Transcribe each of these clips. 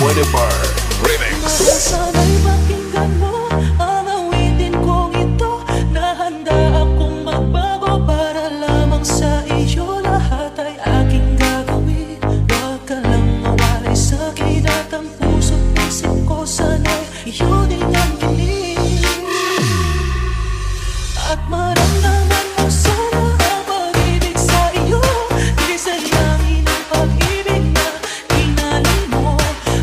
Whatever Remix. Sana'y pakinggan mo ang awitin kong ito, na handa akong magbago para lamang sa iyo. Lahat ay aking gagawin, wag ka lang mawalay sa'kin. At ang puso't isip ko sana'y iyo din ang piling. At maramdaman mo sana ang pag-ibig sa iyo. Bilisan langin ang pag-ibig na inalay mo.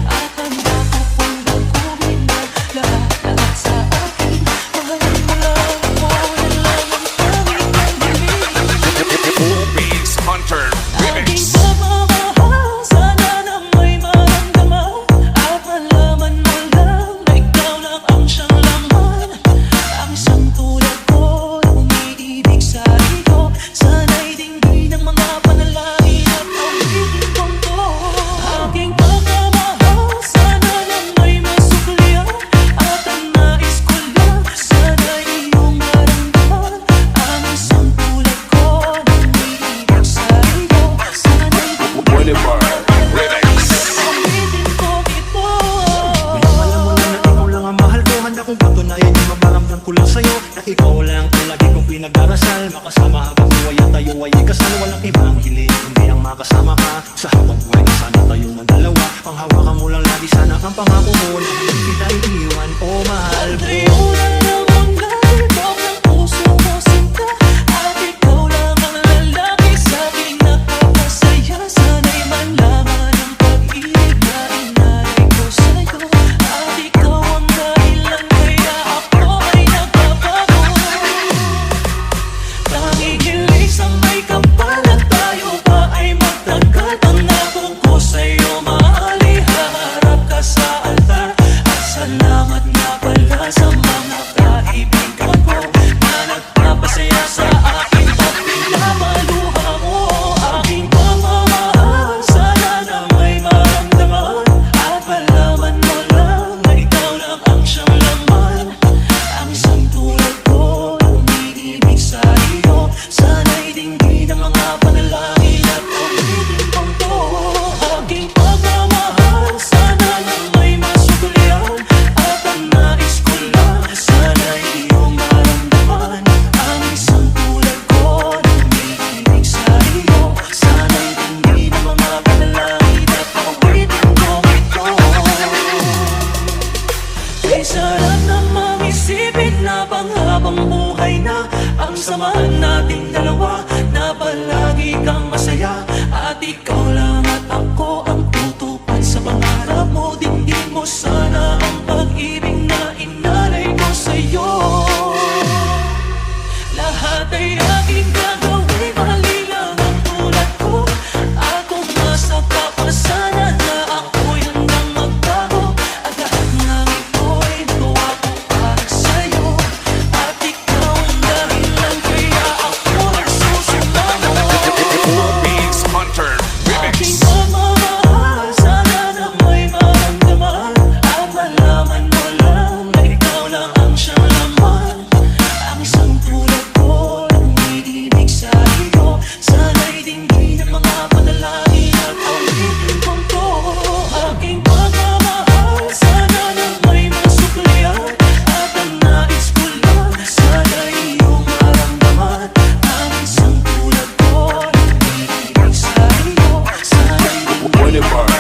At handa ko pang baguhin na lahat sa akin. Mahalin mo lang ako, yan lang ang tanging pag-ibig. Beats Hunter Aking Remix. pagmamahal, sana na may maramdaman. At malaman mo lang na ikaw lang ang siyang laman. Ang isang tulad ko na umiibig sa iyo. Sana'y dinggin ng mga panalangin at awitin kong to. Aking pagmamahal, sana na may masuklian. At ang nais ko lang, sana'y iyong maramdaman. Ang isang tulad ko na umiibig sa iyo. Sana'y dinggin ng mga Remix. awitin kong ito. Alam mo na ikaw lang ang mahal ko. Handa kong patunayan yung maparamdam ko lang sa'yo, na ikaw lang ang lagi kong pinag-darasal. Makasama habang buhay at tayo ay ikasal. Walang ibang hiling kundi ang makasama ka sa habang buhay. Sana tayo ng dalawa, ang hawakan mo lang lagi. Sana ang pangako mo na hindi kita iiwan, oh mahal ko. Sa'yo na lang ang nalibog ng puso ko, sinta. At ikaw lang ang lalaki sa'king nagpapasaya. Sana'y malaman ang pag-ibig na inalay ko sa'yo. At ikaw ang dahilan kaya ako ay nagbabago. Tanging hiling sa may kapal na tayo ba ay magtagal. Pangako ko sa'yo, mahal, ihaharap ka sa altar. At salamat nga pala sa mga kaibigan ko na nagpapasaya sa akin pag pinapaluha mo. Aking pagmamahal, sana na may maramdaman. At malaman mo lang na ikaw lang ang siyang laman. Ang isang tulad ko na umiibig sa iyo. Sana'y dinggin ang mga panalangin at awitin kong to. Aking pagmamahal, sana na may masuklian. At ang nais ko lang, sana'y iyong maramdaman. Ang isang tulad ko na umiibig sa iyo. Sana'y dinggin ang mga panalangin at awitin kong ito. Ay sarap namang isipin na panghabang buhay na ang samahan nating dalawa, na palagi kang masaya. At ikaw lang at ako ang tutupad sa pangarap mo. Dinggin mo sana ang pag-ibig na inalay ko sa'yo. Lahat ay aking gagawin, mahalin lang ang tulad ko. At kung nasa ka pa, sana na ako'y handang magbago. At lahat ng ito ay nagawa ko para sa'yo. At ikaw ang dahilan kaya ako nagsusumamo. Beats Hunter Aking Remix. pagmamahal, sana na may maramdaman. At malaman mo lang na ikaw lang ang siyang laman. Ang isang tulad ko na umiibig sa iyo. Sana'y dinggin ang mga panalangin at awitin kong to. Aking pagmamahal, sana na may masuklian. At ang nais ko lang, sana'y iyong maramdaman. Ang isang tulad ko na umiibig sa iyo. Sana'y dinggin Whatever